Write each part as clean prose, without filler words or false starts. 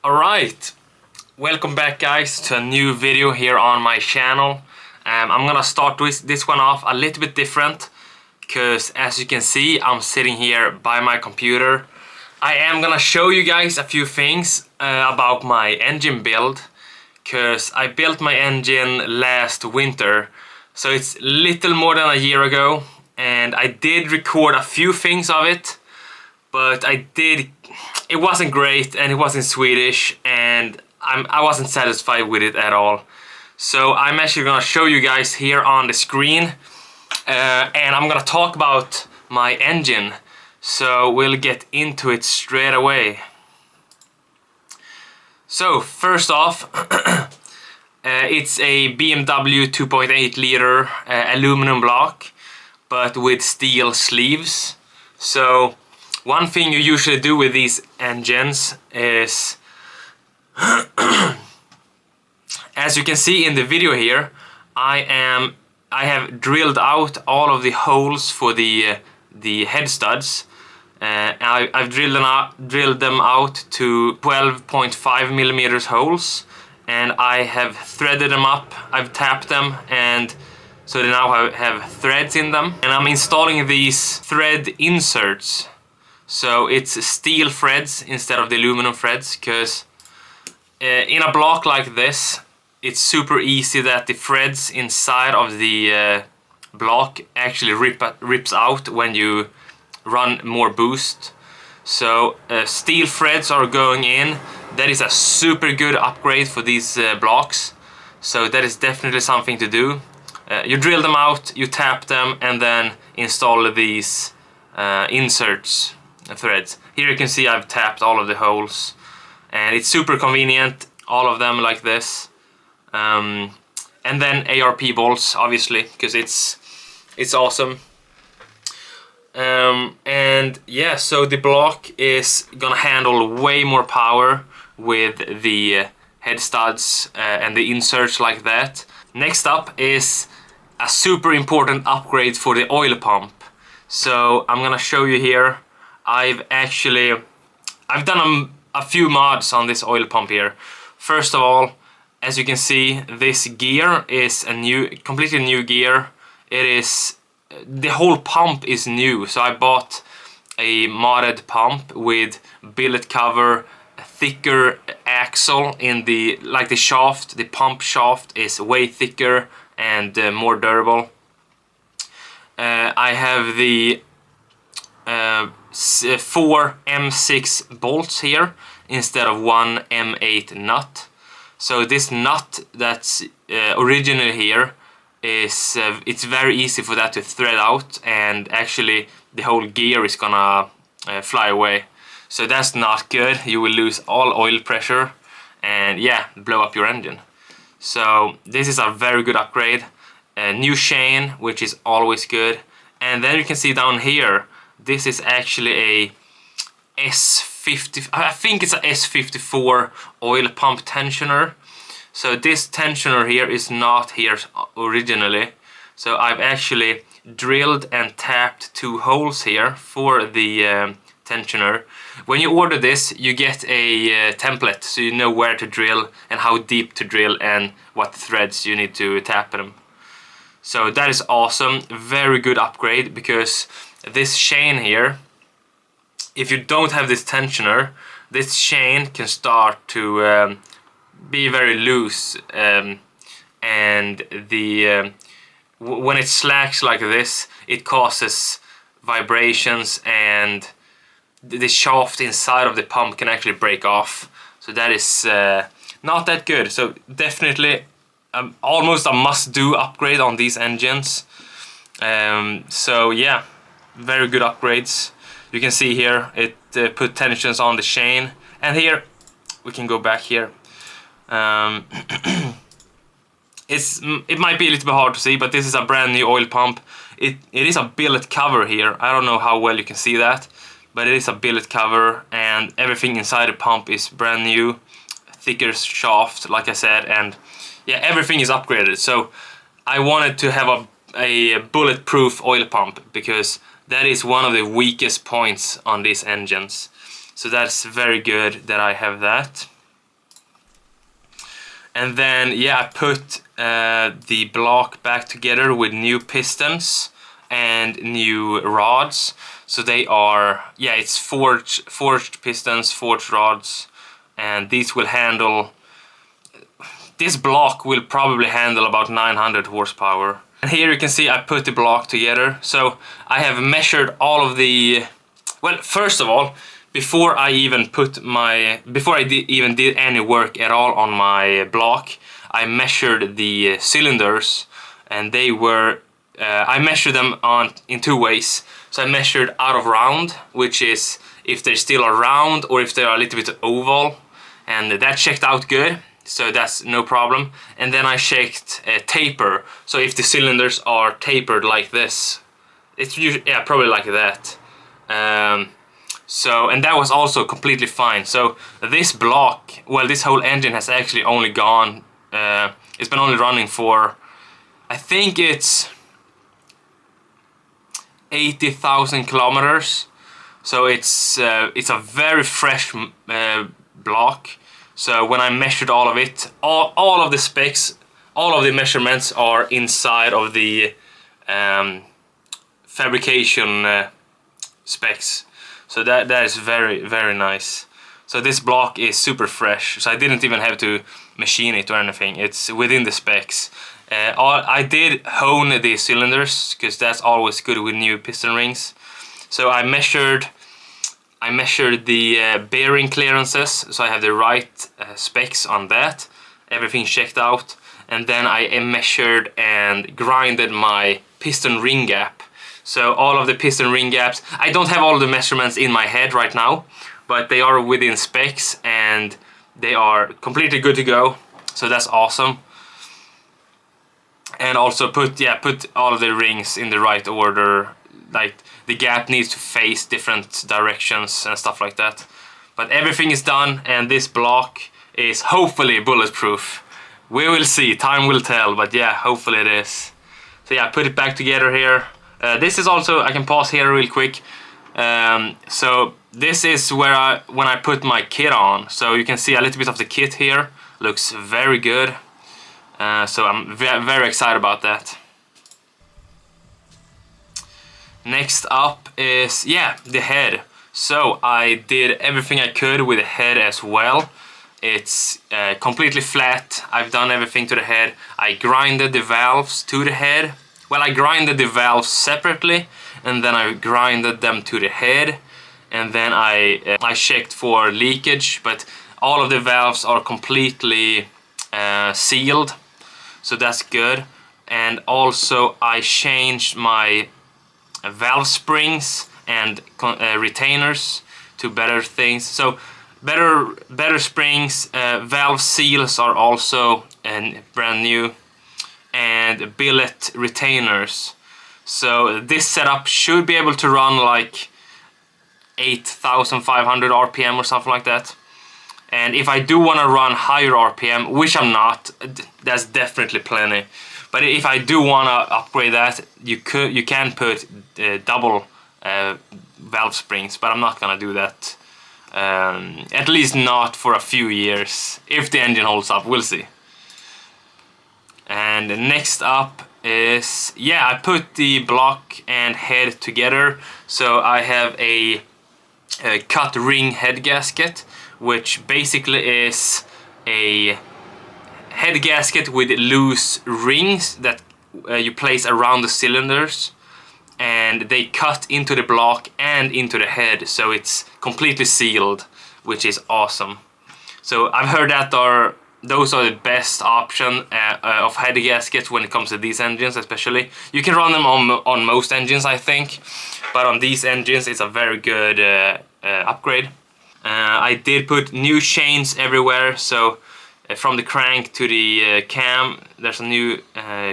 Alright, welcome back guys to a new video here on my channel. I'm gonna start this one off a little bit different because as you can see I'm sitting here by my computer. I am gonna show you guys a few things about my engine build because I built my engine last winter, so it's little more than a year ago, and I did record a few things of it, but it wasn't great and it was in Swedish and I wasn't satisfied with it at all. So I'm actually gonna show you guys here on the screen and I'm gonna talk about my engine. So we'll get into it straight away. So first off, it's a BMW 2.8 liter aluminum block, but with steel sleeves. So one thing you usually do with these engines is, as you can see in the video here, I have drilled out all of the holes for the head studs. I've drilled them out to 12.5 millimeters holes, and I have threaded them up. I've tapped them, and so they now have threads in them. And I'm installing these thread inserts. So it's steel threads instead of the aluminum threads, because in a block like this, it's super easy that the threads inside of the block actually rips out when you run more boost. So steel threads are going in. That is a super good upgrade for these blocks. So that is definitely something to do. You drill them out, you tap them, and then install these inserts. Threads. Here you can see I've tapped all of the holes, and it's super convenient, all of them like this. And then ARP bolts, obviously, because it's awesome. And yeah, so the block is gonna handle way more power with the head studs and the inserts like that. Next up is a super important upgrade for the oil pump. So I'm gonna show you here. I've done a few mods on this oil pump here. First of all, as you can see, this gear is a completely new gear. The whole pump is new. So I bought a modded pump with billet cover, a thicker axle in the shaft. The pump shaft is way thicker and more durable. I have the 4 M6 bolts here instead of one M8 nut. So this nut that's originally here is it's very easy for that to thread out, and actually the whole gear is gonna fly away. So that's not good. You will lose all oil pressure and yeah, blow up your engine. So this is a very good upgrade. A new chain, which is always good. And then you can see down here, this is actually a S50, I think it's a S54 oil pump tensioner. So this tensioner here is not here originally. So I've actually drilled and tapped 2 holes here for the tensioner. When you order this, you get a template, so you know where to drill and how deep to drill and what threads you need to tap them. So that is awesome, very good upgrade, because this chain here, if you don't have this tensioner, this chain can start to be very loose, and when it slacks like this, it causes vibrations, and the shaft inside of the pump can actually break off. So that is not that good. So definitely almost a must-do upgrade on these engines. So yeah, very good upgrades. You can see here it put tensions on the chain, and here we can go back here. It might be a little bit hard to see, but this is a brand new oil pump. It is a billet cover here. I don't know how well you can see that, but it is a billet cover, and everything inside the pump is brand new. Thicker shaft, like I said, and yeah, everything is upgraded. So I wanted to have a bulletproof oil pump, because that is one of the weakest points on these engines. So that's very good that I have that. And then yeah, I put the block back together with new pistons and new rods. So they are, yeah, it's forged pistons, forged rods, and these will handle, this block will probably handle about 900 horsepower. And here you can see I put the block together. So I have measured all of the, well, first of all, before I even even did any work at all on my block, I measured the cylinders, and they were, I measured them in two ways. So I measured out of round, which is if they're still round or if they're a little bit oval, and that checked out good, so that's no problem. And then I checked taper, so if the cylinders are tapered like this, it's usually, yeah, probably like that. So, and that was also completely fine. So this block, well, this whole engine has actually only gone, it's been only running for, I think it's 80,000 kilometers. So it's a very fresh block. So when I measured all of it, all of the specs, all of the measurements are inside of the fabrication specs. So that is very, very nice. So this block is super fresh, so I didn't even have to machine it or anything. It's within the specs. I did hone the cylinders, because that's always good with new piston rings. So I measured the bearing clearances, so I have the right specs on that. Everything checked out. And then I measured and grinded my piston ring gap. So all of the piston ring gaps, I don't have all the measurements in my head right now, but they are within specs and they are completely good to go. So that's awesome. And also put all of the rings in the right order. Like the gap needs to face different directions and stuff like that. But everything is done, and this block is hopefully bulletproof. We will see, time will tell, but yeah, hopefully it is. So yeah, put it back together here. This is also, I can pause here real quick. So this is where when I put my kit on. So you can see a little bit of the kit here. Looks very good. So I'm very excited about that. Next up is, yeah, the head. So I did everything I could with the head as well. It's completely flat. I've done everything to the head. I grinded the valves to the head. Well, I grinded the valves separately, and then I grinded them to the head, and then I checked for leakage, but all of the valves are completely sealed, so that's good. And also I changed my valve springs and retainers to better things. So better springs, valve seals are also brand new, and billet retainers. So this setup should be able to run like 8,500 RPM or something like that. And if I do want to run higher RPM, which I'm not, that's definitely plenty. But if I do want to upgrade that, you can put double valve springs, but I'm not gonna do that. At least not for a few years. If the engine holds up, we'll see. And next up is, yeah, I put the block and head together. So I have a cut ring head gasket, which basically is a head gasket with loose rings that you place around the cylinders, and they cut into the block and into the head, so it's completely sealed, which is awesome. So I've heard that those are the best option of head gaskets when it comes to these engines especially. You can run them on most engines, I think, but on these engines it's a very good upgrade. I did put new chains everywhere, so from the crank to the cam there's a new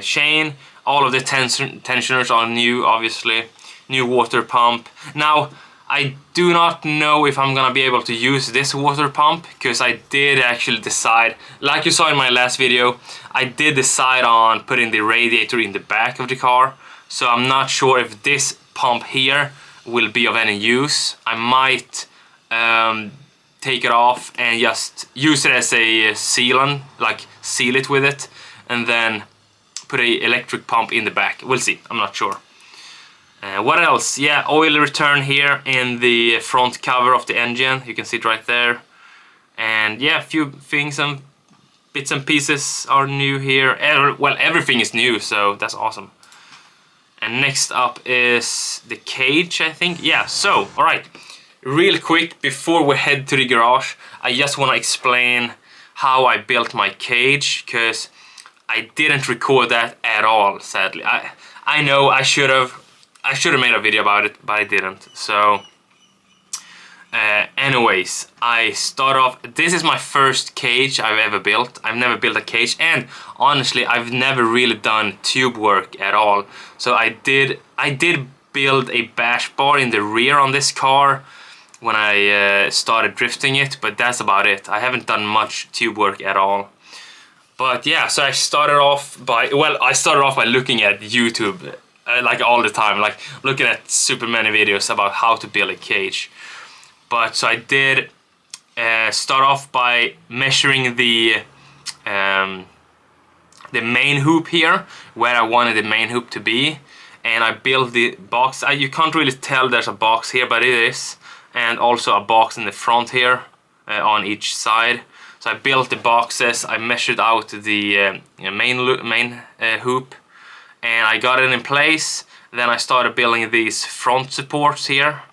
chain. All of the tensioners are new, obviously. New water pump. Now, I do not know if I'm gonna be able to use this water pump, because I did actually decide, like you saw in my last video, I did decide on putting the radiator in the back of the car. So I'm not sure if this pump here will be of any use. I might take it off and just use it as a sealant, like seal it with it, and then put a electric pump in the back. We'll see, I'm not sure. What else? Yeah, oil return here in the front cover of the engine. You can see it right there. And yeah, a few things, some bits and pieces are new here. Well, everything is new, so that's awesome. And next up is the cage, I think. Yeah, so, alright. Real quick, before we head to the garage, I just want to explain how I built my cage, because I didn't record that at all, sadly. I know I should have made a video about it, but I didn't. So, anyways, I start off. This is my first cage I've ever built. I've never built a cage, and honestly, I've never really done tube work at all. So I did build a bash bar in the rear on this car when I started drifting it, but that's about it. I haven't done much tube work at all. But yeah, so I started off by looking at YouTube like all the time, like looking at super many videos about how to build a cage. But so I did start off by measuring the main hoop here, where I wanted the main hoop to be, and I built the box. You can't really tell there's a box here, but it is, and also a box in the front here on each side. So I built the boxes, I measured out the main hoop, and I got it in place. Then I started building these front supports here,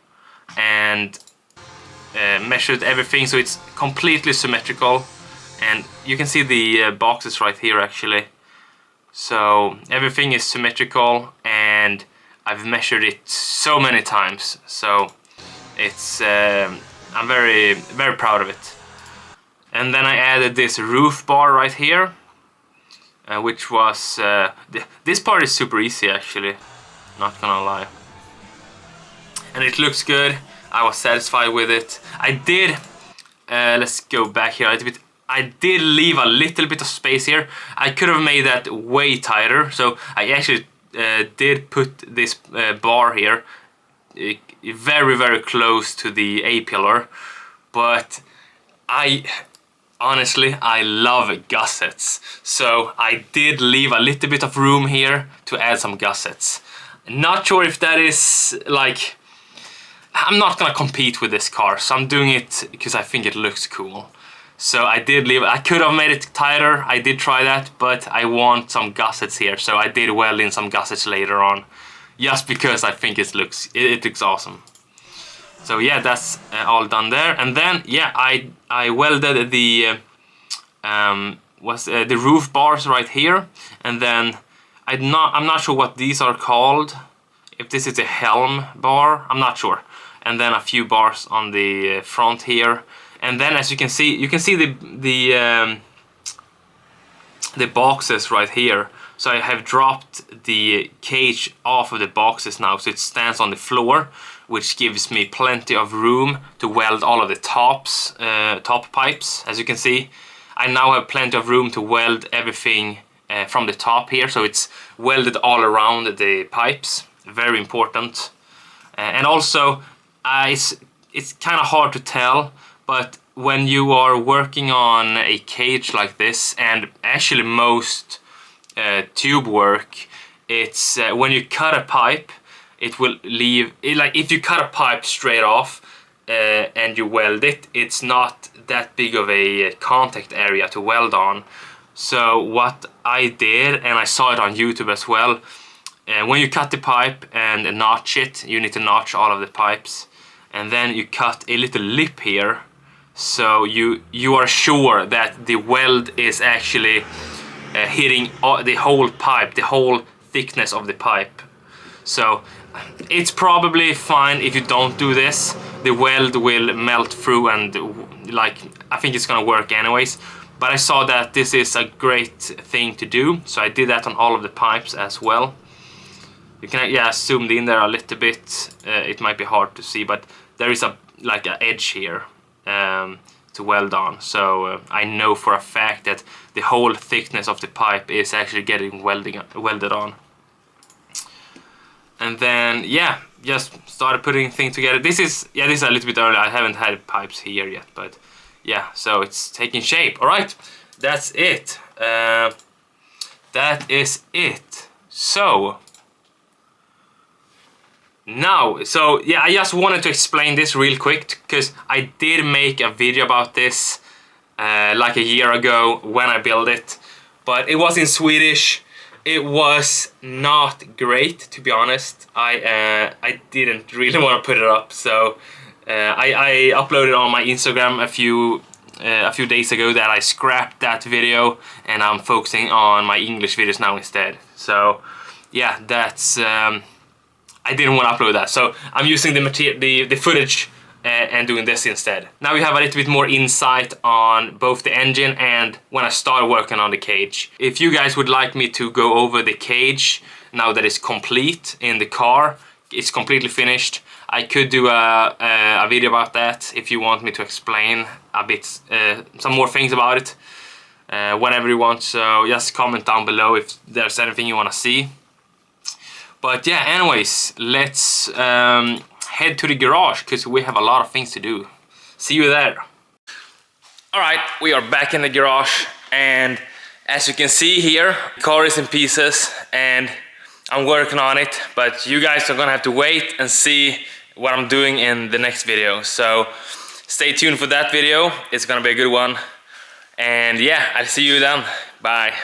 and measured everything so it's completely symmetrical. And you can see the boxes right here actually. So everything is symmetrical, and I've measured it so many times. So it's I'm very proud of it. And then I added this roof bar right here, which was this part is super easy actually, not gonna lie. And it looks good. I was satisfied with it. I did let's go back here a little bit. I did leave a little bit of space here. I could have made that way tighter. So I actually did put this bar here very close to the A-pillar, but honestly, I love gussets, so I did leave a little bit of room here to add some gussets. Not sure if that is like, I'm not gonna compete with this car, so I'm doing it because I think it looks cool. So I did leave, I could have made it tighter, I did try that, but I want some gussets here, so I did weld in some gussets later on, just because I think it looks awesome. So yeah, that's all done there. And then yeah, I welded the roof bars right here, and then I'm not sure what these are called. If this is a helm bar, I'm not sure. And then a few bars on the front here. And then as you can see the boxes right here. So I have dropped the cage off of the boxes now, so it stands on the floor, which gives me plenty of room to weld all of the top pipes. As you can see, I now have plenty of room to weld everything from the top here, so it's welded all around the pipes. Very important. And also, it's kind of hard to tell, but when you are working on a cage like this, and actually most tube work, it's when you cut a pipe, it will leave like if you cut a pipe straight off and you weld it, it's not that big of a contact area to weld on. So what I did, and I saw it on YouTube as well, when you cut the pipe and notch it, you need to notch all of the pipes, and then you cut a little lip here, so you are sure that the weld is actually hitting the whole pipe, the whole thickness of the pipe. So it's probably fine if you don't do this. The weld will melt through, and like I think it's gonna work anyways. But I saw that this is a great thing to do, so I did that on all of the pipes as well. You can zoomed in there a little bit. It might be hard to see, but there is like an edge here to weld on. So I know for a fact that the whole thickness of the pipe is actually getting welded on. And then yeah, just started putting things together. This is a little bit early. I haven't had pipes here yet, but yeah, so it's taking shape. All right, that's it. That is it. So now, so yeah, I just wanted to explain this real quick because I did make a video about this like a year ago when I built it, but it was in Swedish. It was not great, to be honest. I didn't really want to put it up, so I uploaded on my Instagram a few days ago that I scrapped that video and I'm focusing on my English videos now instead. So yeah, that's I didn't want to upload that, so I'm using the footage and doing this instead. Now we have a little bit more insight on both the engine and when I started working on the cage. If you guys would like me to go over the cage now that it's complete in the car, it's completely finished, I could do a video about that if you want me to explain a bit, some more things about it, whatever you want. So just comment down below if there's anything you want to see. But yeah, anyways, let's head to the garage because we have a lot of things to do. See you there. Alright, we are back in the garage, and as you can see here, the car is in pieces and I'm working on it, but you guys are gonna have to wait and see what I'm doing in the next video. So stay tuned for that video, it's gonna be a good one. And yeah, I'll see you then. Bye.